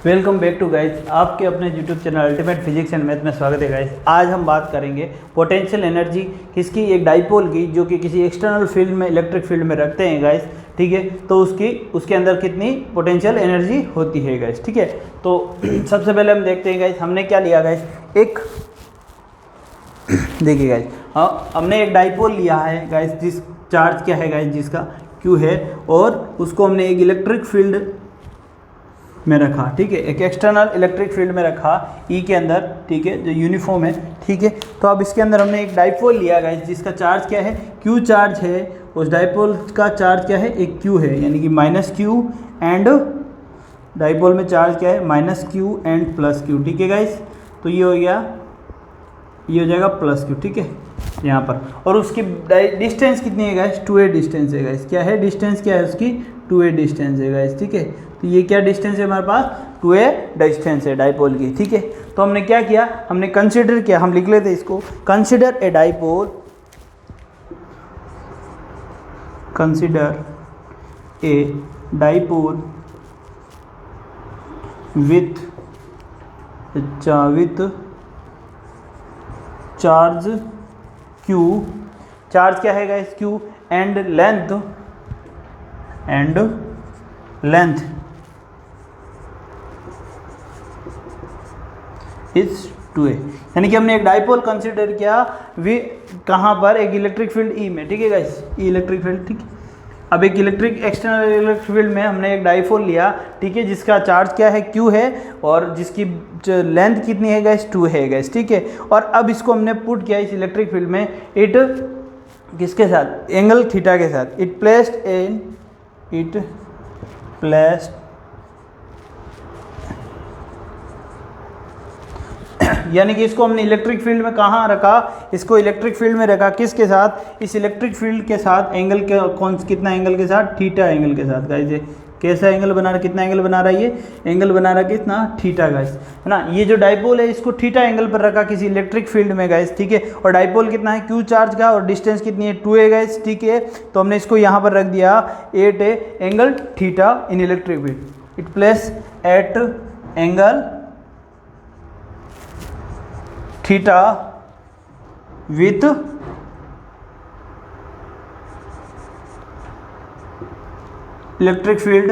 Welcome back to guys, आपके अपने YouTube channel ultimate physics and math में स्वागत है गाइस। आज हम बात करेंगे पोटेंशियल एनर्जी किसकी, एक डाइपोल की, जो कि किसी एक्सटर्नल फील्ड में, इलेक्ट्रिक फील्ड में रखते हैं गाइस। ठीक है, तो उसके अंदर कितनी पोटेंशियल एनर्जी होती है गाइस। ठीक है, तो सबसे पहले हम देखते हैं गाइस, हमने क्या लिया गाइस, एक देखिए गाइस, हमने एक डाइपोल लिया है गाइस, जिस चार्ज क्या है गाइस, जिसका Q है, और उसको हमने एक इलेक्ट्रिक फील्ड में रखा। ठीक है, एक एक्सटर्नल इलेक्ट्रिक फील्ड में रखा E के अंदर। ठीक है, जो यूनिफॉर्म है। ठीक है, तो अब इसके अंदर हमने एक डाइपोल लिया गाइस, जिसका चार्ज क्या है, Q चार्ज है। उस डाइपोल का चार्ज क्या है, एक Q है, यानी कि -Q एंड डाइपोल में चार्ज क्या है, -Q एंड +Q। ठीक है गाइस, तो ये हो गया, ये हो जाएगा +Q। ठीक है, यहाँ पर, और उसकी डिस्टेंस कितनी है गाइस, 2a डिस्टेंस है गाइस। क्या है डिस्टेंस, क्या है उसकी, 2a डिस्टेंस है गाइस। ठीक है, तो ये क्या डिस्टेंस है हमारे पास, 2a डिस्टेंस है डाइपोल की। ठीक है, तो हमने क्या किया, हमने कंसिडर किया, हम लिख लेते इसको, consider a dipole, consider a dipole with charge Q, charge क्या है guys, Q, and length is 2a। यानी कि हमने एक डाइपोल कंसिडर किया कहाँ पर, एक इलेक्ट्रिक फील्ड E में। ठीक है गाइस, E इलेक्ट्रिक फील्ड। ठीक है, अब एक एक्सटर्नल इलेक्ट्रिक फील्ड में हमने एक डाइपोल लिया। ठीक है, जिसका चार्ज क्या है, Q है, और जिसकी लेंथ कितनी है गाइस, 2 है गाइस। ठीक है, और अब इसको हमने पुट किया इस इलेक्ट्रिक फील्ड में, इट किसके साथ, एंगल थीटा के साथ, इट प्लेस्ड यानी कि इसको हमने इलेक्ट्रिक फील्ड में कहाँ रखा, इसको इलेक्ट्रिक फील्ड में रखा, किसके साथ, इस इलेक्ट्रिक फील्ड के साथ, एंगल के कितना एंगल के साथ, थीटा एंगल के साथ गाइस। ये कैसा एंगल बना रहा है, कितना एंगल बना रहा है, ये एंगल बना रहा है कितना, थीटा गाइस, है ना। ये जो डाइपोल है, इसको थीटा एंगल पर रखा किसी इलेक्ट्रिक फील्ड में गाइस। ठीक है, और डाइपोल कितना है, Q चार्ज का, और डिस्टेंस कितनी है, 2a गाइस। ठीक है, तो हमने इसको यहाँ पर रख दिया 8a angle theta in electric field, it place at angle theta with electric field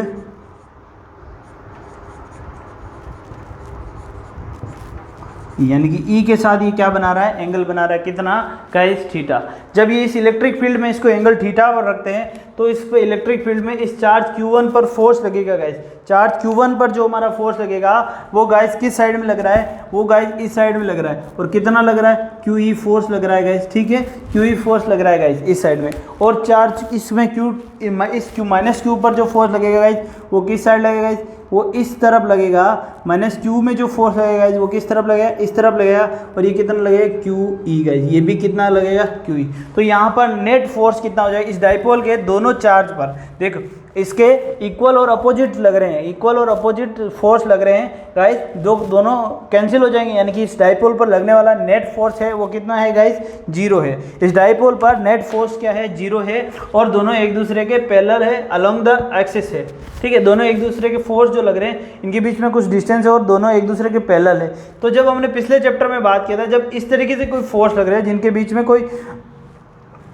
यानी कि E के साथ ये क्या बना रहा है, एंगल बना रहा है कितना गाइस, थीटा। जब ये इस इलेक्ट्रिक फील्ड में इसको एंगल थीटा पर रखते हैं, तो इस पे इलेक्ट्रिक फील्ड में इस चार्ज Q1 पर फोर्स लगेगा गाइस। चार्ज Q1 पर जो हमारा फोर्स लगेगा, वो गाइस किस साइड में लग रहा है, वो गाइस इस साइड में लग रहा है। और कितना लग रहा है, QE फोर्स लग रहा है गाइस। ठीक है, QE फोर्स लग रहा है गाइस इस साइड में, और चार्ज इसमें इस Q पर जो फोर्स लगेगा गाइस, वो किस साइड लगेगा गाइस, वो इस तरफ लगेगा। -Q में जो फोर्स लगेगा वो किस तरफ लगेगा, इस तरफ लगेगा, और ये कितना लगेगा, QE गाइस, ये भी कितना लगेगा, QE। तो यहाँ पर नेट फोर्स कितना हो जाएगा इस डाइपोल के दोनों चार्ज पर, देखो इसके इक्वल और अपोजिट लग रहे हैं, इक्वल और अपोजिट फोर्स लग रहे हैं गाइस, दोनों कैंसिल हो जाएंगे। यानी कि इस डाइपोल पर लगने वाला नेट फोर्स है वो कितना है गाइस, 0 है। इस डाइपोल पर नेट फोर्स क्या है, 0 है, और दोनों एक दूसरे के पैरेलल है, अलोंग द एक्सिस है। ठीक है, दोनों एक दूसरे के फोर्स जो लग रहे हैं, इनके बीच में कुछ डिस्टेंस है, और दोनों एक दूसरे के पैरेलल है। तो जब हमने पिछले चैप्टर में बात किया था, जब इस तरीके से कोई फोर्स लग रहा है जिनके बीच में कोई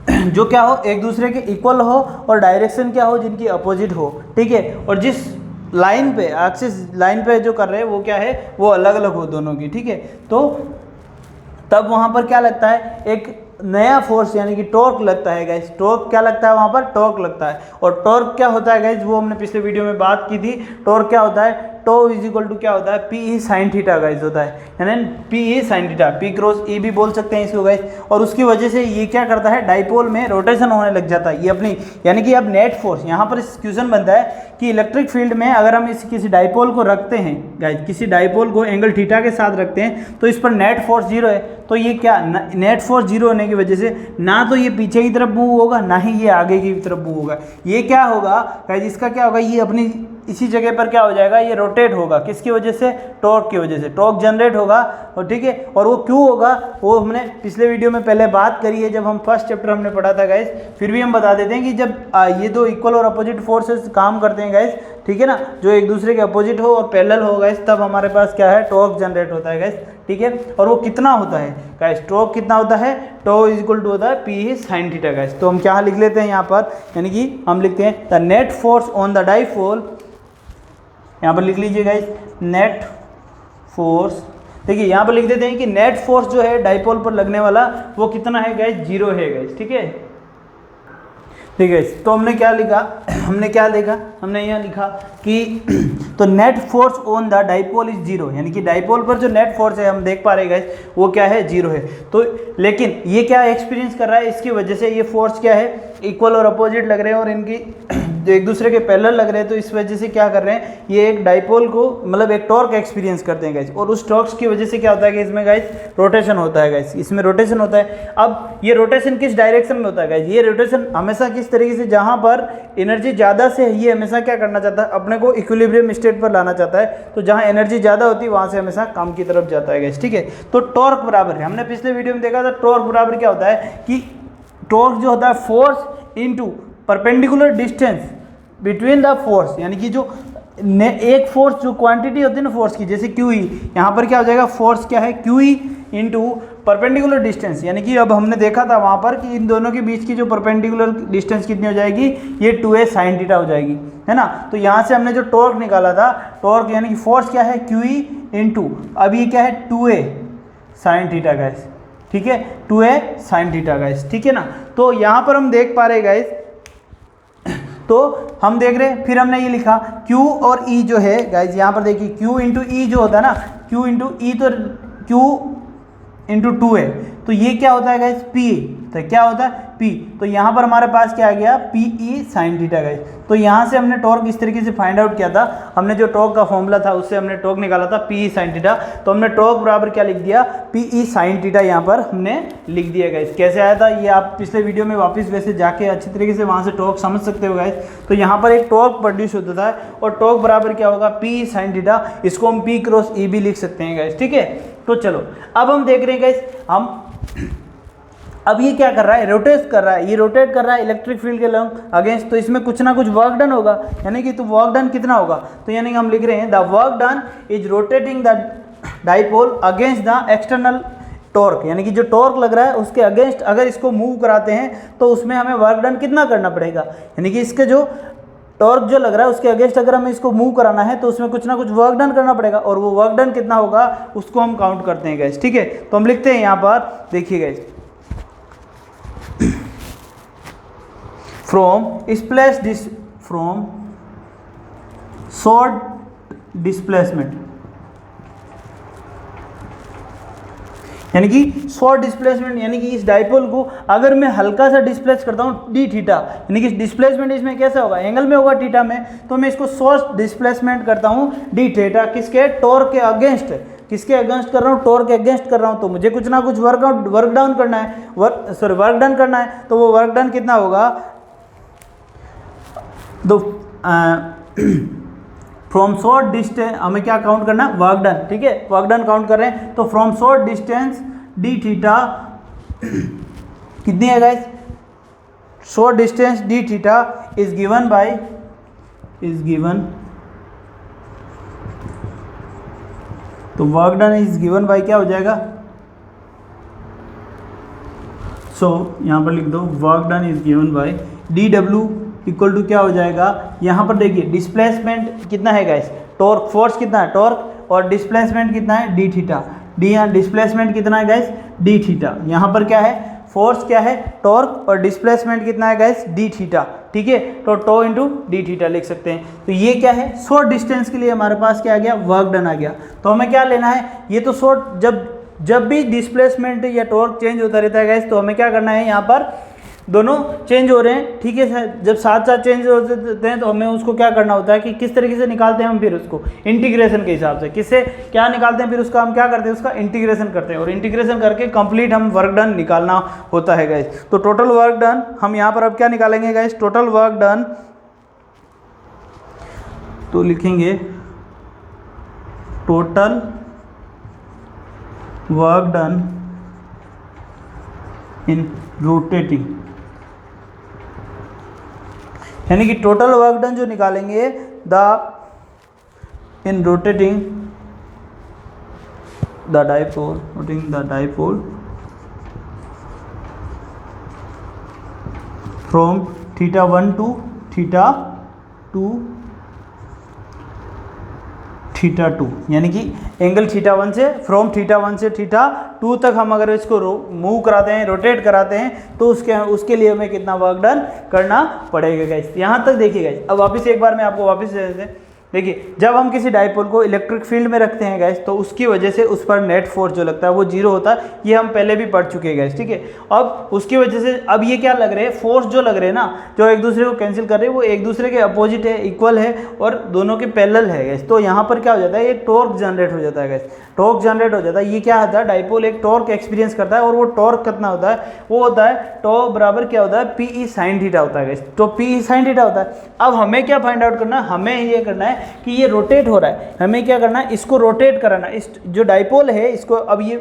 जो क्या हो, एक दूसरे के इक्वल हो, और डायरेक्शन क्या हो, जिनकी अपोजिट हो। ठीक है, और जिस लाइन पे, एक्सिस लाइन पे जो कर रहे हैं, वो क्या है, वो अलग अलग हो दोनों की। ठीक है, तो तब वहाँ पर क्या लगता है, एक नया फोर्स यानी कि टॉर्क लगता है गाइस। टॉर्क क्या लगता है, वहाँ पर टॉर्क लगता है। और टॉर्क क्या होता है गाइस, वो हमने पिछले वीडियो में बात की थी। टॉर्क क्या होता है, टो इज इक्वल टू क्या होता है, PE sin थीटा गाइस होता है, यानी PE sin theta, P cross E भी बोल सकते हैं इसको गाइस। और उसकी वजह से ये क्या करता है, डाइपोल में रोटेशन होने लग जाता है ये अपनी, यानी कि अब नेट फोर्स यहाँ पर क्वेश्चन बनता है कि इलेक्ट्रिक फील्ड में अगर हम किसी डाइपोल को रखते हैं गाइस, किसी डाइपोल को एंगल थीटा के साथ रखते हैं, तो इस पर नेट फोर्स 0 है। तो ये क्या, नेट फोर्स 0 होने की वजह से ना तो ये पीछे की तरफ मूव होगा, ना ही ये आगे की तरफ मूव होगा। ये क्या होगा गाइस, इसका क्या होगा, ये अपनी इसी जगह पर क्या हो जाएगा, ये रोटेट होगा, किसकी वजह से, टॉर्क की वजह से, टॉर्क जनरेट होगा। और ठीक है, और वो क्यों होगा वो हमने पिछले वीडियो में पहले बात करी है, जब हम फर्स्ट चैप्टर हमने पढ़ा था गाइस। फिर भी हम बता देते हैं कि जब ये दो इक्वल और अपोजिट फोर्सेस काम करते हैं गाइस, ठीक है ना, जो एक दूसरे के अपोजिट हो और पैरेलल हो गाइस, तब हमारे पास क्या है, टॉर्क जनरेट होता है गाइस, ठीक है। और वो कितना होता है गाइस, टॉर्क कितना होता है, टॉ इज इक्वल टू होता है P sin थीटा गाइस। तो हम क्या लिख लेते हैं यहाँ पर, यानी कि हम लिखते हैं the net force on the dipole, यहाँ पर लिख लीजिए गाइस नेट फोर्स। देखिए यहाँ पर लिख देते हैं कि नेट फोर्स जो है डाइपोल पर लगने वाला वो कितना है गाइस, 0 है गाइस, ठीक है। ठीक है, तो हमने क्या लिखा, हमने यहाँ लिखा कि तो net force on the dipole is 0, यानी कि डाइपोल पर जो नेट फोर्स है हम देख पा रहे हैं वो क्या है, 0 है। तो लेकिन ये क्या एक्सपीरियंस कर रहा है, इसकी वजह से ये फोर्स क्या है, इक्वल और अपोजिट लग रहे हैं और इनकी जो एक दूसरे के पैरेलल लग रहे हैं, तो इस वजह से क्या कर रहे हैं, ये एक डाइपोल को मतलब एक टॉर्क एक्सपीरियंस करते हैं गाइस। और उस टॉर्क की वजह से क्या होता है कि इसमें गाइस रोटेशन होता है गाइस, इसमें रोटेशन होता है। अब ये रोटेशन किस डायरेक्शन में होता है गाइस, ये रोटेशन हमेशा किस तरीके से, जहाँ पर एनर्जी ज़्यादा से ये हमेशा क्या करना चाहता है, अपने को इक्विलिब्रियम स्टेट पर लाना चाहता है। तो जहाँ एनर्जी ज़्यादा होती है वहाँ से हमेशा कम की तरफ जाता है गाइस, ठीक है। तो टॉर्क बराबर है, हमने पिछले वीडियो में देखा था टॉर्क बराबर क्या होता है कि टॉर्क जो होता है force into perpendicular distance between the force, यानी कि जो एक फोर्स जो क्वांटिटी होती है ना फोर्स की, जैसे क्यू ई, यहाँ पर क्या हो जाएगा, फोर्स क्या है Q E into perpendicular distance, यानी कि अब हमने देखा था वहाँ पर कि इन दोनों के बीच की जो परपेंडिकुलर डिस्टेंस कितनी हो जाएगी, ये 2a sin थीटा हो जाएगी, है ना। तो यहाँ से हमने जो टॉर्क निकाला था, टॉर्क यानी कि फोर्स क्या है क्यू ई इंटू, अब ये क्या है 2a sin थीटा गाइस, ठीक है, 2a sin थीटा गाइस, ठीक है ना। तो यहाँ पर हम देख पा रहे गाइस, तो हम देख रहे हैं, फिर हमने ये लिखा Q और E जो है गाइज, यहाँ पर देखिए Q इंटू ई जो होता है ना, Q इंटू ई, तो Q इंटू 2 है, तो ये क्या होता है गाइज, P, तो क्या होता है P। तो यहाँ पर हमारे पास क्या आ गया, PE sin थीटा गाइज। तो यहाँ से हमने टॉर्क इस तरीके से फाइंड आउट किया था, हमने जो टॉर्क का फॉर्मूला था उससे हमने टॉर्क निकाला था PE sin थीटा। तो हमने टॉर्क बराबर क्या लिख दिया, PE sin थीटा यहाँ पर हमने लिख दिया गाइज। कैसे आया था ये आप पिछले वीडियो में वापस वैसे जाके अच्छी तरीके से वहाँ से टॉर्क समझ सकते हो गाइज। तो यहाँ पर एक टॉर्क प्रोड्यूस होता था और टॉर्क बराबर क्या होगा, PE sin थीटा, इसको हम P क्रॉस E भी लिख सकते हैं गाइज, ठीक है। तो चलो अब हम देख रहे हैं गाइज, हम अब ये क्या कर रहा है, रोटेट कर रहा है, ये रोटेट कर रहा है इलेक्ट्रिक फील्ड के लॉन्ग अगेंस्ट, तो इसमें कुछ ना कुछ वर्क डन होगा, यानी कि तो वर्क डन कितना होगा, तो यानी कि हम लिख रहे हैं the work done is rotating the dipole against the external torque, यानी कि जो टॉर्क लग रहा है उसके अगेंस्ट अगर इसको मूव कराते हैं तो उसमें हमें वर्क डन कितना करना पड़ेगा, यानी कि इसके जो टॉर्क जो लग रहा है उसके अगेंस्ट अगर हमें इसको मूव कराना है तो उसमें कुछ ना कुछ वर्क डन करना पड़ेगा, और वो वर्क डन कितना होगा उसको हम काउंट करते हैं गाइस, ठीक है। तो हम लिखते हैं यहाँ पर, देखिए गाइस, फ्रॉम शॉर्ट डिस्प्लेसमेंट, यानी कि शॉर्ट डिस्प्लेसमेंट, यानी कि इस डाइपोल को अगर मैं हल्का सा डिस्प्लेस करता हूँ डी थीटा, यानी कि डिस्प्लेसमेंट इसमें कैसे होगा, एंगल में होगा थीटा में, तो मैं इसको शॉर्ट डिस्प्लेसमेंट करता हूँ डी थीटा, किसके, टॉर्क के अगेंस्ट, किसके अगेंस्ट कर रहा हूँ, टॉर्क के अगेंस्ट कर रहा हूँ। तो मुझे कुछ ना कुछ वर्क डाउन करना है, वर्क डन करना है, तो वो वर्क डन कितना होगा, तो फ्रॉम शॉर्ट डिस्टेंस हमें क्या काउंट करना है, वर्क डन, ठीक है, वर्क डन काउंट कर रहे हैं। तो from short distance D theta कितनी है guys, short distance D theta is given तो work done is given by क्या हो जाएगा, सो यहाँ पर लिख दो work done is given by D W equal to क्या हो जाएगा, यहाँ पर देखिए डिस्प्लेसमेंट कितना है गाइस, टॉर्क, फोर्स कितना है टॉर्क, और डिस्प्लेसमेंट कितना है डी थीटा, डी यहाँ डिस्प्लेसमेंट कितना है गाइस डी थीटा, यहाँ पर क्या है फोर्स क्या है टॉर्क, और डिस्प्लेसमेंट कितना है गाइस डी थीटा, ठीक है। तो टो इंटू डी थीटा लिख सकते हैं। तो ये क्या है, शॉर्ट डिस्टेंस के लिए हमारे पास क्या आ गया, वर्क डन आ गया। तो हमें क्या लेना है, ये तो शॉर्ट, जब भी डिस्प्लेसमेंट या टॉर्क चेंज होता रहता है गाइस, तो हमें क्या करना है, यहाँ पर दोनों चेंज हो रहे हैं, ठीक है सर, जब साथ साथ चेंज होते हैं तो हमें उसको क्या करना होता है कि किस तरीके से निकालते हैं हम, फिर उसको इंटीग्रेशन के हिसाब से, किससे क्या निकालते हैं, फिर उसका हम क्या करते हैं, उसका इंटीग्रेशन करते हैं, और इंटीग्रेशन करके कंप्लीट हम वर्क डन निकालना होता है गाइस। तो टोटल वर्क डन हम यहाँ पर अब क्या निकालेंगे गाइस, टोटल वर्क डन, तो लिखेंगे total work done in rotating, यानी कि टोटल वर्क डन जो निकालेंगे the in rotating the dipole from θ1 to θ2 θ2, यानी कि एंगल θ1 से फ्रॉम θ1 से θ2 तक हम अगर इसको मूव कराते हैं, रोटेट कराते हैं, तो उसके लिए हमें कितना वर्क डन करना पड़ेगा गाइस। यहाँ तक देखिए गाइस। अब वापस एक बार मैं आपको वापस देखिए, जब हम किसी डाइपोल को इलेक्ट्रिक फील्ड में रखते हैं गैस, तो उसकी वजह से उस पर नेट फोर्स जो लगता है वो जीरो होता है। ये हम पहले भी पढ़ चुके हैं गैस, ठीक है। अब उसकी वजह से अब ये क्या लग रहे हैं, फोर्स जो लग रहे हैं ना, जो एक दूसरे को कैंसिल कर रहे हैं, वो एक दूसरे के अपोजिट है, इक्वल है और दोनों के पैरेलल है गैस। तो यहाँ पर क्या हो जाता है, एक टॉर्क जनरेट हो जाता है गैस, टॉर्क जनरेट हो जाता है। ये क्या होता है, डाइपोल एक टॉर्क एक्सपीरियंस करता है, और वो टॉर्क कितना होता है, वो होता है टॉ बराबर क्या होता है, पी साइन थीटा होता है गैस। तो पी साइन थीटा होता है। अब हमें क्या फाइंड आउट करना है, हमें ये करना है कि ये रोटेट हो रहा है, हमें क्या करना है, इसको रोटेट कराना। इस जो डाइपोल है इसको, अब ये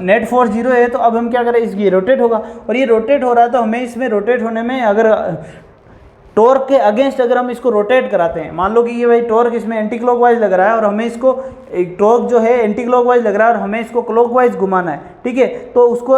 नेट फोर्स जीरो है, तो अब हम क्या करें, ये रोटेट होगा, और ये रोटेट हो रहा है, तो हमें इसमें रोटेट होने में अगर टॉर्क के अगेंस्ट अगर हम इसको रोटेट कराते हैं, मान लो कि ये भाई टॉर्क इसमें एंटी क्लॉकवाइज लग रहा है, और हमें इसको एक टॉर्क जो है एंटी क्लॉकवाइज लग रहा है और हमें इसको क्लॉकवाइज घुमाना है, ठीक है। तो उसको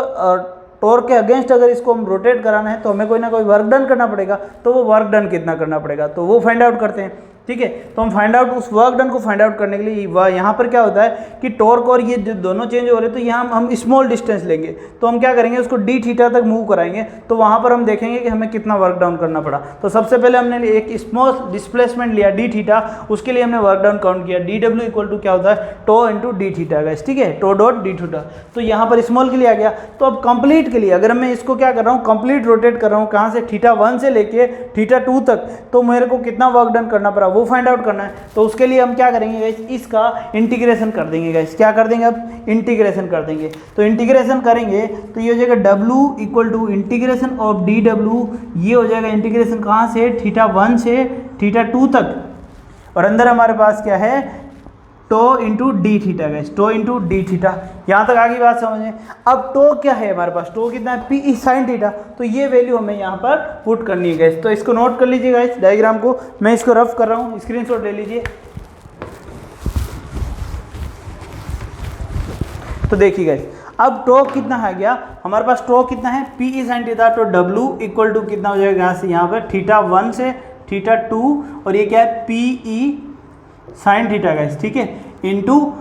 टॉर्क के अगेंस्ट अगर इसको हम रोटेट कराना है, तो हमें कोई ना कोई वर्क डन करना पड़ेगा। तो वो वर्क डन कितना करना पड़ेगा, तो वो फाइंड आउट करते हैं, ठीक है। तो हम फाइंड आउट, उस वर्क डन को फाइंड आउट करने के लिए यहाँ पर क्या होता है कि टॉर्क और ये दोनों चेंज हो रहे हैं, तो यहाँ हम स्मॉल डिस्टेंस लेंगे, तो हम क्या करेंगे, उसको डी थीटा तक मूव कराएंगे, तो वहाँ पर हम देखेंगे कि हमें कितना वर्क डाउन करना पड़ा। तो सबसे पहले हमने एक स्मॉल डिस्प्लेसमेंट लिया डी थीटा, उसके लिए हमने वर्क डाउन काउंट किया, डी डब्ल्यू इक्वल टू क्या होता है, tau into D theta guys, ठीक है, टो डॉट डी थीटा। तो यहाँ पर स्मॉल के लिए आ गया। तो अब कंप्लीट के लिए अगर मैं इसको क्या कर रहा हूँ, कंप्लीट रोटेट कर रहा हूँ, कहाँ से, θ1 से लेके θ2 तक, तो मेरे को कितना वर्क डन करना पड़ा वो फाइंड आउट करना है। तो उसके लिए हम क्या करेंगे गाइस, इसका इंटीग्रेशन कर देंगे गाइस। क्या कर देंगे, अब इंटीग्रेशन कर देंगे। तो इंटीग्रेशन करेंगे तो ये हो जाएगा W equal to integration of DW, ये हो जाएगा इंटीग्रेशन कहाँ से, θ1 से θ2 तक, और अंदर हमारे पास क्या है, tau into D theta guys, tau into D theta. यहाँ तक आगे बात समझें। अब टो क्या है हमारे पास, टो कितना है, पी साइन थीटा। तो ये वैल्यू हमें यहाँ पर पुट करनी है गाइस। तो इसको नोट कर लीजिए गाइस, डायग्राम को मैं इसको रफ कर रहा हूँ, स्क्रीनशॉट ले लीजिए। तो देखिए गाइस, अब टो कितना है गया हमारे पास, टो कितना है, पी साइन थीटा। तो डब्ल्यू इक्वल टू कितना हो जाएगा, यहाँ से यहाँ पर θ1 से θ2, और ये क्या है, पी साइन थीटा गाइस, ठीक है, इंटू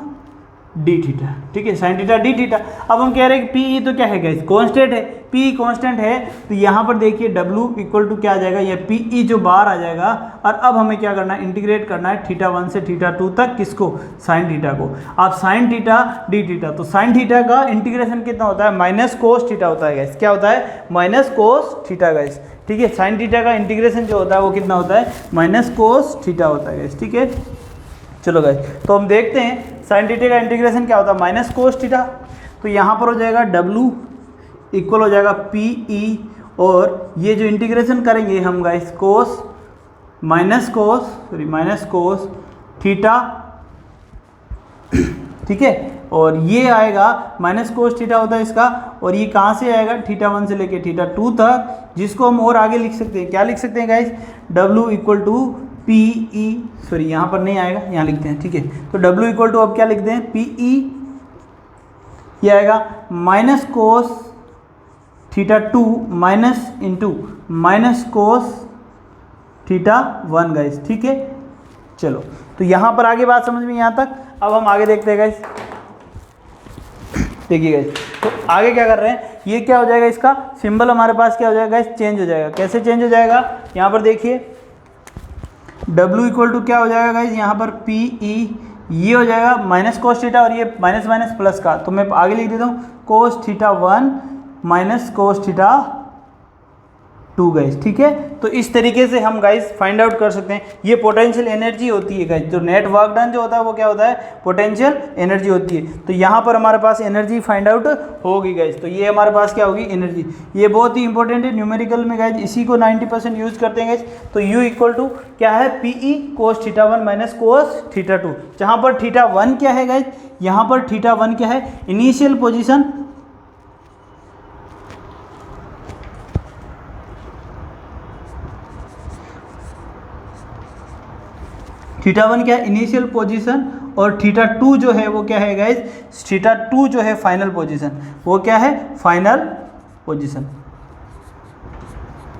डी थीटा, ठीक है, साइन थीटा डी थीटा। अब हम कह रहे हैं कि पी तो क्या है गाइस, कांस्टेंट है, पी कांस्टेंट है। तो यहाँ पर देखिए डब्ल्यू इक्वल टू क्या आ जाएगा, ये पी जो बाहर आ जाएगा। और अब हमें क्या करना है, इंटीग्रेट करना है θ1 से θ2 तक, किसको, साइन थीटा को। अब साइन थीटा डी थीटा, तो साइन थीटा का इंटीग्रेशन कितना होता है, माइनस कोस थीटा होता है गाइस। क्या होता है, माइनस कोस थीटा गाइस, ठीक है। साइन थीटा का इंटीग्रेशन जो होता है वो कितना होता है, माइनस कोस थीटा होता है गाइस, ठीक है। चलो गाइस, तो हम देखते हैं साइन थीटा का इंटीग्रेशन क्या होता है, माइनस कोस थीटा। तो यहाँ पर हो जाएगा W इक्वल हो जाएगा PE, और ये जो इंटीग्रेशन करेंगे हम गाइस, कोस माइनस कोस थीटा, ठीक है। और ये आएगा माइनस कोस थीटा होता है इसका, और ये कहाँ से आएगा, θ1 से लेके θ2 तक, जिसको हम और आगे लिख सकते हैं। क्या लिख सकते हैं guys, W equal to PE, sorry यहाँ पर नहीं आएगा, यहाँ लिखते हैं, ठीक है। तो W इक्वल टू अब क्या लिखते हैं, PE, ये आएगा minus cos θ2 minus into minus cos θ1 guys, ठीक है। चलो, तो यहाँ पर आगे बात समझ में यहाँ तक। अब हम आगे देखते हैं गाइस, देखिए गाइस, तो आगे क्या कर रहे हैं, ये क्या हो जाएगा, इसका सिंबल हमारे पास क्या हो जाएगा गाइस, चेंज हो जाएगा। कैसे चेंज हो जाएगा, यहाँ पर देखिए W इक्वल टू क्या हो जाएगा गाइस, यहाँ पर PE, ये हो जाएगा माइनस कोस थीटा, और ये माइनस माइनस प्लस का, तो मैं आगे लिख देता हूँ, कोस θ1 माइनस कोस 2 गाइस, ठीक है। तो इस तरीके से हम गाइस फाइंड आउट कर सकते हैं। ये पोटेंशियल एनर्जी होती है गाइस, जो नेट वर्क डन जो होता है वो क्या होता है, पोटेंशियल एनर्जी होती है। तो यहाँ पर हमारे पास एनर्जी फाइंड आउट होगी गाइस। तो ये हमारे पास क्या होगी, एनर्जी। ये बहुत ही इंपॉर्टेंट है न्यूमेरिकल में गाइस, इसी को 90% यूज करते हैं गाइस। तो U इक्वल टू क्या है, PE cos θ1 माइनस cos θ2, जहाँ पर θ1 क्या है गाइस, यहाँ पर θ1 क्या है, इनिशियल पोजिशन, θ1 क्या है, इनिशियल पोजीशन, और θ2 जो है वो क्या है गाइज, θ2 जो है फाइनल पोजीशन, वो क्या है, फाइनल पोजीशन,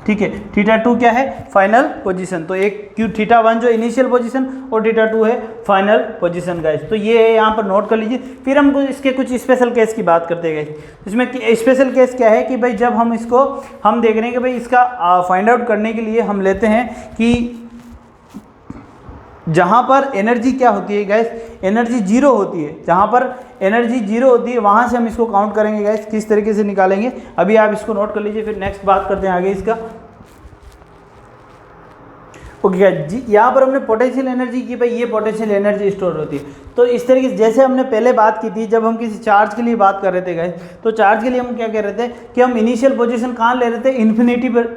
ठीक है। θ2 क्या है, फाइनल पोजीशन। तो एक क्यों θ1 जो इनिशियल पोजीशन और θ2 है फाइनल पोजीशन गाइज। तो ये यहाँ पर नोट कर लीजिए। फिर हम इसके कुछ स्पेशल केस की बात करते हैं गाइज। इसमें स्पेशल केस क्या है कि भाई जब हम इसको हम देख रहे हैं कि भाई इसका फाइंड आउट करने के लिए हम लेते हैं कि जहाँ पर एनर्जी क्या होती है गैस, एनर्जी जीरो होती है, जहाँ पर एनर्जी जीरो होती है वहाँ से हम इसको काउंट करेंगे गैस, किस तरीके से निकालेंगे अभी आप इसको नोट कर लीजिए, फिर नेक्स्ट बात करते हैं आगे इसका। ओके गैस जी, यहाँ पर हमने पोटेंशियल एनर्जी की, भाई ये पोटेंशियल एनर्जी स्टोर होती है। तो इस तरीके से जैसे हमने पहले बात की थी जब हम किसी चार्ज के लिए बात कर रहे थे गैस, तो चार्ज के लिए हम क्या कह रहे थे कि हम इनिशियल पोजीशन कहाँ ले रहे थे, इन्फिनिटी पर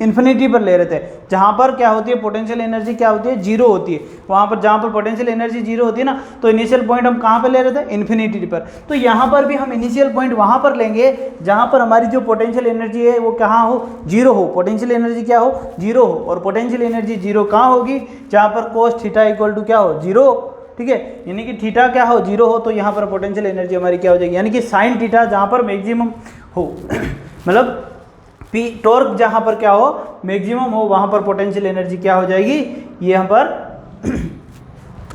इन्फिनिटी पर ले रहे थे, जहाँ पर क्या होती है पोटेंशियल एनर्जी क्या होती है, जीरो होती है। वहाँ पर जहाँ पर पोटेंशियल एनर्जी जीरो होती है ना, तो इनिशियल पॉइंट हम कहाँ पर ले रहे थे, इन्फिनिटी पर। तो यहाँ पर भी हम इनिशियल पॉइंट वहाँ पर लेंगे जहाँ पर हमारी जो पोटेंशियल एनर्जी है वो कहाँ हो, जीरो हो, पोटेंशियल एनर्जी क्या हो, जीरो हो। और पोटेंशियल एनर्जी जीरो कहाँ होगी, जहाँ पर cos थीटा इक्वल टू क्या हो, जीरो, ठीक है। यानी कि थीटा क्या हो, जीरो हो, तो यहाँ पर पोटेंशियल एनर्जी हमारी क्या हो जाएगी, यानी कि साइन थीटा जहाँ पर मैक्सिमम हो मतलब पी टॉर्क जहाँ पर क्या हो, मैक्सिमम हो, वहाँ पर पोटेंशियल एनर्जी क्या हो जाएगी, ये यहाँ पर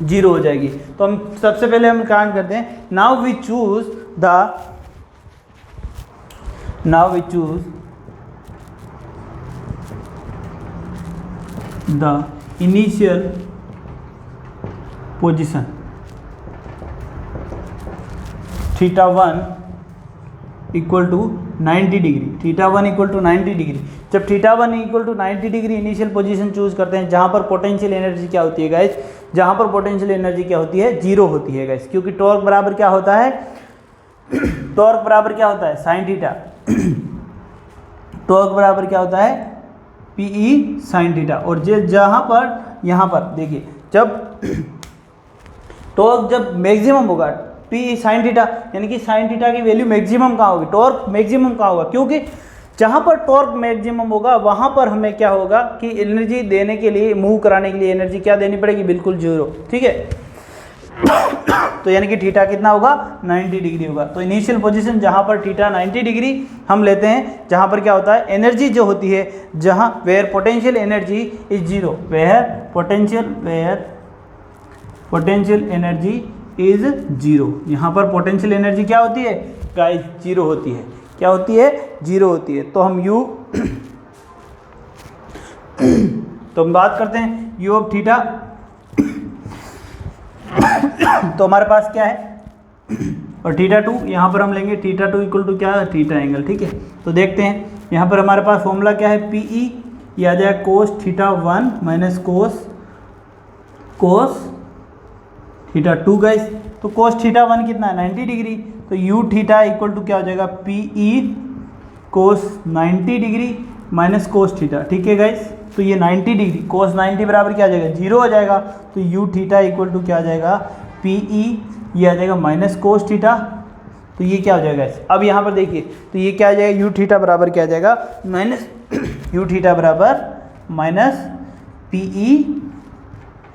जीरो हो जाएगी। तो हम सबसे पहले हम काम करते हैं, now we choose the initial position θ1 equal to 90 degree, θ1 equal to 90 degree. जब θ1 equal to 90 degree initial position choose करते हैं जहाँ पर पोटेंशियल एनर्जी क्या होती है गाइस, जहाँ पर पोटेंशियल एनर्जी क्या होती है, जीरो होती है गाइस, क्योंकि टॉर्क बराबर क्या होता है, टॉर्क बराबर क्या होता है, साइन थीटा, टॉर्क बराबर क्या होता है, PE साइन थीटा। और जहाँ पर यहाँ पर देखिए जब टॉर्क जब मैक्सिमम होगा, P साइन थीटा, यानी कि साइन थीटा की वैल्यू मैक्सिमम कहाँ होगी, टॉर्क मैक्सिमम कहाँ होगा, क्योंकि जहाँ पर टॉर्क मैक्सिमम होगा वहाँ पर हमें क्या होगा कि एनर्जी देने के लिए, मूव कराने के लिए एनर्जी क्या देनी पड़ेगी, बिल्कुल जीरो, ठीक है। तो यानी कि थीटा कितना होगा, 90 डिग्री होगा। तो इनिशियल पोजीशन जहाँ पर थीटा 90 डिग्री हम लेते हैं, जहाँ पर क्या होता है, एनर्जी जो होती है, जहाँ where potential energy is zero, where potential energy is zero. यहाँ पर पोटेंशियल एनर्जी क्या होती है गाइस, जीरो होती है, क्या होती है, जीरो होती है। तो हम U तो हम बात करते हैं U ऑफ थीटा। तो हमारे पास क्या है, और θ2 यहाँ पर हम लेंगे, θ2 इक्वल टू क्या है, थीटा एंगल, ठीक है। तो देखते हैं यहाँ पर हमारे पास फॉर्मूला क्या है, PE, ये आ जाएगा cos θ1 माइनस cos θ2 गाइस। तो cos θ1 कितना है, 90 डिग्री, तो U थीटा इक्वल टू क्या हो जाएगा, PE cos 90 degree minus cos theta, ठीक है गाइस। तो ये 90 डिग्री cos 90 बराबर क्या आ जाएगा, जीरो हो जाएगा। तो U थीटा इक्वल टू क्या आ जाएगा, PE, ये आ जाएगा माइनस cos थीटा। तो ये क्या हो जाएगा, अब यहाँ पर देखिए, तो ये क्या आ जाएगा, U थीटा बराबर क्या आ जाएगा, माइनस U थीटा बराबर माइनस PE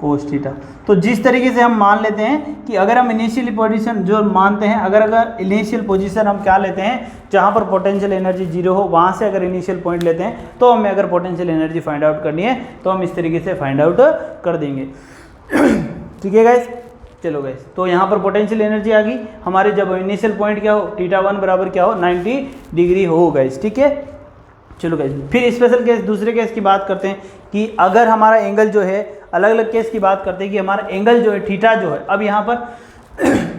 cos थीटा। तो जिस तरीके से हम मान लेते हैं कि अगर हम इनिशियल पोजीशन जो मानते हैं, अगर इनिशियल पोजीशन हम क्या लेते हैं, जहाँ पर पोटेंशियल एनर्जी जीरो हो, वहाँ से अगर इनिशियल पॉइंट लेते हैं, तो हमें अगर पोटेंशियल एनर्जी फाइंड आउट करनी है तो हम इस तरीके से फाइंड आउट कर देंगे। ठीक है गाइस, चलो गाइस, तो यहाँ पर पोटेंशियल एनर्जी आ गई हमारे, जब इनिशियल पॉइंट क्या हो, θ1 बराबर क्या हो, 90 डिग्री हो गाइस, ठीक है। चलो गाइस, फिर स्पेशल केस, दूसरे केस की बात करते हैं कि अगर हमारा एंगल जो है, अलग अलग केस की बात करते हैं कि हमारा एंगल जो है, थीटा जो है, अब यहाँ पर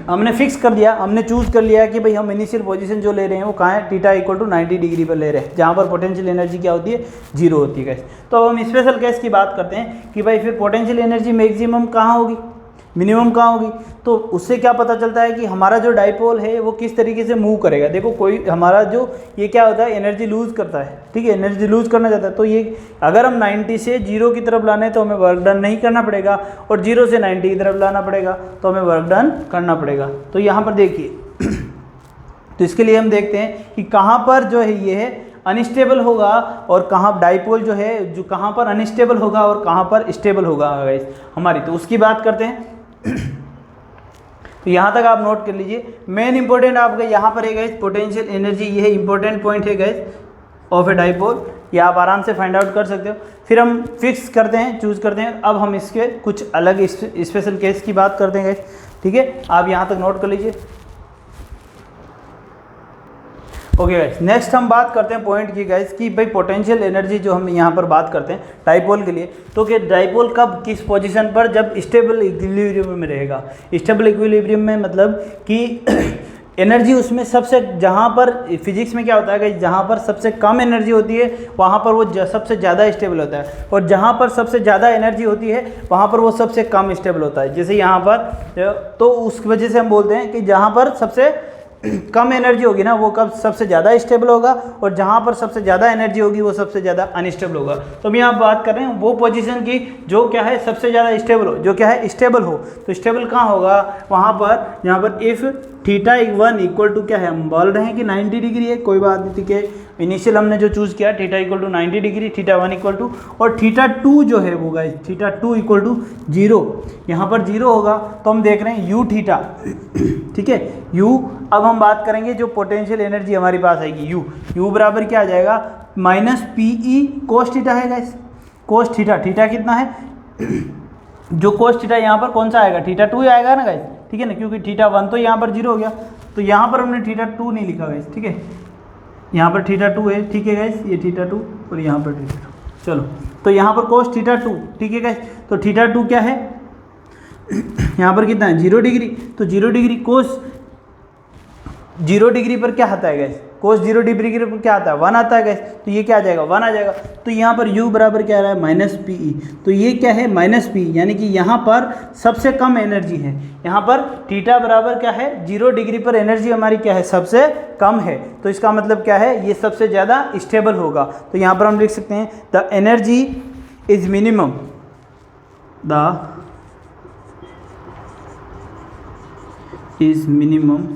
हमने फिक्स कर दिया, हमने चूज़ कर लिया कि भाई हम इनिशियल पोजीशन जो ले रहे हैं वो कहाँ है, थीटा इक्वल टू 90 डिग्री पर ले रहे हैं, जहाँ पर पोटेंशियल एनर्जी क्या होती है, जीरो होती है गाइस। तो अब हम स्पेशल केस की बात करते हैं कि भाई फिर पोटेंशियल एनर्जी मैक्सिमम कहाँ होगी, मिनिमम कहाँ होगी। तो उससे क्या पता चलता है कि हमारा जो डाइपोल है वो किस तरीके से मूव करेगा। देखो कोई हमारा जो ये क्या होता है, एनर्जी लूज़ करता है, ठीक है, एनर्जी लूज़ करना चाहता है। तो ये अगर हम 90 से 0 की तरफ लाने तो हमें वर्क डन नहीं करना पड़ेगा, और 0 से 90 की तरफ लाना पड़ेगा तो हमें वर्क डन करना पड़ेगा। तो यहाँ पर देखिए तो इसके लिए हम देखते हैं कि कहाँ पर जो है ये है अनस्टेबल होगा और कहाँ डाइपोल जो है जो कहाँ पर अनस्टेबल होगा और कहाँ पर स्टेबल होगा गाइस हमारी। तो उसकी बात करते हैं। तो यहाँ तक आप नोट कर लीजिए। मेन इंपॉर्टेंट आपका यहाँ पर है गाइस पोटेंशियल एनर्जी, ये इंपॉर्टेंट पॉइंट है गाइस ऑफ ए डाइपोल, ये आप आराम से फाइंड आउट कर सकते हो। फिर हम फिक्स करते हैं, चूज़ करते हैं। अब हम इसके कुछ अलग स्पेशल केस की बात करते हैं गाइस, ठीक है, आप यहाँ तक नोट कर लीजिए। ओके गाइस, नेक्स्ट हम बात करते हैं पॉइंट की गाइस कि भाई पोटेंशियल एनर्जी जो हम यहाँ पर बात करते हैं डाइपोल के लिए, तो कि डाइपोल कब किस पोजीशन पर जब स्टेबल इक्विलिब्रियम में रहेगा। स्टेबल इक्विलिब्रियम में मतलब कि एनर्जी उसमें सबसे, जहाँ पर फिजिक्स में क्या होता है कि जहाँ पर सबसे कम एनर्जी होती है वहाँ पर वो सबसे ज़्यादा स्टेबल होता है, और जहाँ पर सबसे ज़्यादा एनर्जी होती है वहाँ पर वो सबसे कम स्टेबल होता है। जैसे यहाँ पर तो उस वजह से हम बोलते हैं कि जहाँ पर सबसे कम एनर्जी होगी ना वो कब सबसे ज़्यादा स्टेबल होगा, और जहाँ पर सबसे ज़्यादा एनर्जी होगी वो सबसे ज़्यादा अनस्टेबल होगा। तो हम यहाँ बात कर रहे हैं वो पोजीशन की जो क्या है सबसे ज़्यादा स्टेबल हो, जो क्या है स्टेबल हो। तो स्टेबल कहाँ होगा, वहाँ पर जहाँ पर इफ़ थीटा 1 इक्वल टू क्या है, हम बोल रहे हैं कि 90 डिग्री है, कोई बात नहीं, ठीक है। इनिशियल हमने जो चूज़ किया theta equal to 90 degree, theta 1 equal to, और थीटा 2 जो है वो गाइस थीटा 2 इक्वल टू 0, यहाँ पर 0 होगा। तो हम देख रहे हैं यू थीटा, ठीक है, यू। अब हम बात करेंगे जो पोटेंशियल एनर्जी हमारे पास आएगी यू बराबर क्या आ जाएगा, minus P E cos theta है गाइस, कोस थीटा, थीटा कितना है, जो कोस थीटा यहाँ पर कौन सा आएगा, थीटा 2 आएगा ना गाइस, ठीक है ना, क्योंकि थीटा 1 तो यहाँ पर 0 हो गया, तो यहाँ पर हमने थीटा 2 नहीं लिखा गाइस, ठीक है, यहाँ पर थीटा 2 है, ठीक है गाइस, ये थीटा 2 और यहाँ पर थीटा 2। चलो, तो यहाँ पर कोस थीटा 2, ठीक है गाइस, तो थीटा 2 क्या है, यहाँ पर कितना है 0 डिग्री, तो 0 डिग्री कोस 0 डिग्री पर क्या आता है गैस, कोस 0 डिग्री पर क्या आता है 1 आता है गैस, तो ये क्या आ जाएगा 1 आ जाएगा। तो यहाँ पर u बराबर क्या आ रहा है माइनस पी ई, तो ये क्या है माइनस पी, यानी कि यहाँ पर सबसे कम एनर्जी है। यहाँ पर थीटा बराबर क्या है 0 डिग्री पर एनर्जी हमारी क्या है सबसे कम है, तो इसका मतलब क्या है ये सबसे ज़्यादा स्टेबल होगा। तो यहाँ पर हम लिख सकते हैं the energy is minimum, the is minimum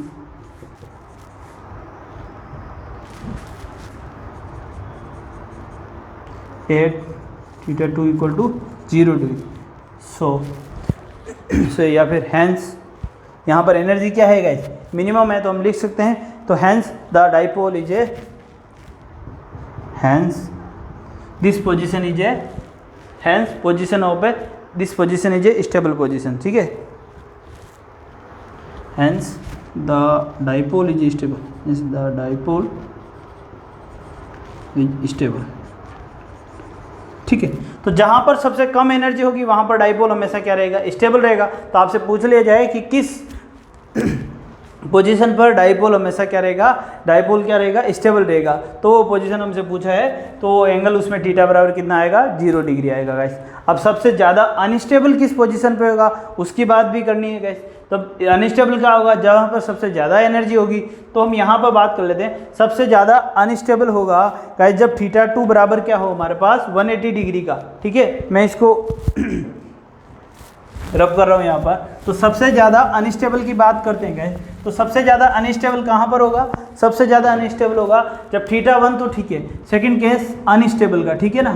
at theta 2 equal to 0 degree. So या फिर हैंस यहाँ पर एनर्जी क्या है गाइस मिनिमम है, तो हम लिख सकते हैं तो hence the dipole is a, hence this position is a, hence position of a, this position is a stable position, ठीक है, hence the dipole is stable, is the dipole is stable, ठीक है। तो जहाँ पर सबसे कम एनर्जी होगी वहाँ पर डाइपोल हमेशा क्या रहेगा स्टेबल रहेगा। तो आपसे पूछ लिया जाए कि किस पोजीशन पर डाइपोल हमेशा क्या रहेगा, डाइपोल क्या रहेगा स्टेबल रहेगा, तो वो पोजीशन हमसे पूछा है, तो एंगल उसमें थीटा बराबर कितना आएगा 0 डिग्री आएगा गाइस। अब सबसे ज़्यादा अनस्टेबल किस पोजीशन पे होगा उसकी बात भी करनी है गाइस। तब अनस्टेबल क्या होगा, जहाँ पर सबसे ज़्यादा एनर्जी होगी, तो हम यहाँ पर बात कर लेते हैं। सबसे ज़्यादा अनस्टेबल होगा गाइस जब थीटा 2 बराबर क्या हो हमारे पास 180 डिग्री का, ठीक है, मैं इसको रब कर रहा हूँ यहाँ पर। तो सबसे ज़्यादा अनस्टेबल की बात करते हैं गाइस, तो सबसे ज़्यादा अनस्टेबल कहाँ पर होगा, सबसे ज़्यादा अनस्टेबल होगा जब थीटा 1 तो ठीक है, सेकंड केस अनस्टेबल का, ठीक है ना,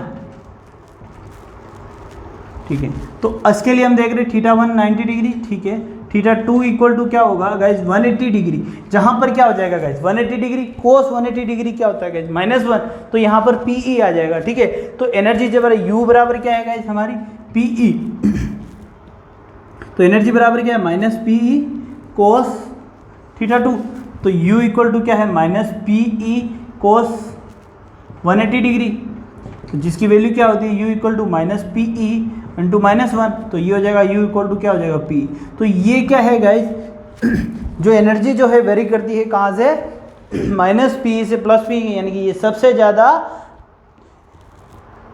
ठीक है। तो इसके लिए हम देख रहे हैं थीटा 1 90 डिग्री, ठीक है, थीटा 2 इक्वल टू क्या होगा गाइज 180 डिग्री, जहाँ पर क्या हो जाएगा गाइज 180 डिग्री, कोस 180 डिग्री क्या होता है गाइज -1, तो यहाँ पर पीई आ जाएगा, ठीक है। तो एनर्जी जब यू बराबर क्या है गाइज हमारी पीई, तो एनर्जी बराबर क्या है माइनस पीई कोस थीटा 2, तो u इक्वल टू क्या है माइनस पीई कोस 180 डिग्री, तो जिसकी वैल्यू क्या होती है u equal to minus PE into -1, तो ये हो जाएगा u इक्वल टू क्या हो जाएगा p। तो ये क्या है गाइज जो एनर्जी जो है वेरी करती है कहाँ से, -P से +P, यानी कि ये सबसे ज़्यादा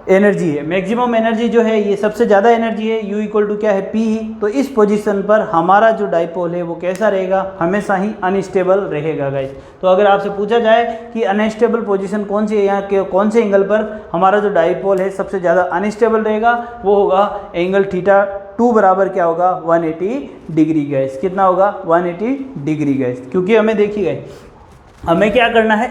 एनर्जी है, मैक्सिमम एनर्जी जो है ये सबसे ज़्यादा एनर्जी है, U इक्वल टू क्या है P ही। तो इस पोजीशन पर हमारा जो डाइपोल है वो कैसा रहेगा, हमेशा ही अनस्टेबल रहेगा गाइस। तो अगर आपसे पूछा जाए कि अनस्टेबल पोजीशन कौन सी है, यहाँ के कौन से एंगल पर हमारा जो डाइपोल है सबसे ज़्यादा अनस्टेबल रहेगा, वो होगा एंगल θ2 बराबर क्या होगा 180 डिग्री गाइस। कितना होगा 180 डिग्री गाइस। क्योंकि हमें देखिए गाइस, हमें क्या करना है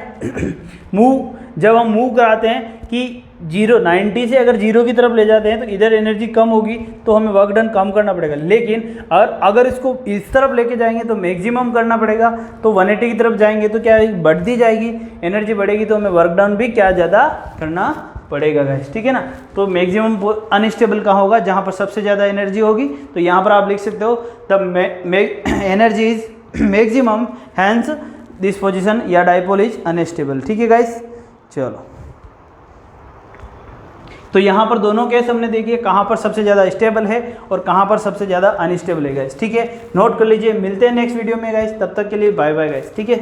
मूव, जब हम मूव कराते हैं कि 90 से अगर 0 की तरफ ले जाते हैं तो इधर एनर्जी कम होगी, तो हमें वर्क डन कम करना पड़ेगा। लेकिन अगर इसको इस तरफ लेके जाएंगे तो मैक्सिमम करना पड़ेगा, तो 180 की तरफ जाएंगे तो क्या बढ़ती जाएगी एनर्जी, बढ़ेगी तो हमें वर्क डन भी क्या ज़्यादा करना पड़ेगा गाइस, ठीक है ना। तो मैक्सिमम अनस्टेबल कहाँ होगा, जहाँ पर सबसे ज़्यादा एनर्जी होगी। तो यहाँ पर आप लिख सकते हो the energy is maximum hence this position या डाइपोल इज अनस्टेबल, ठीक है गाइस। चलो, तो यहाँ पर दोनों केस हमने देखिए कहाँ पर सबसे ज़्यादा स्टेबल है और कहाँ पर सबसे ज़्यादा अनस्टेबल है गाइस, ठीक है। नोट कर लीजिए, मिलते हैं नेक्स्ट वीडियो में गाइस, तब तक के लिए बाय बाय गाइस, ठीक है।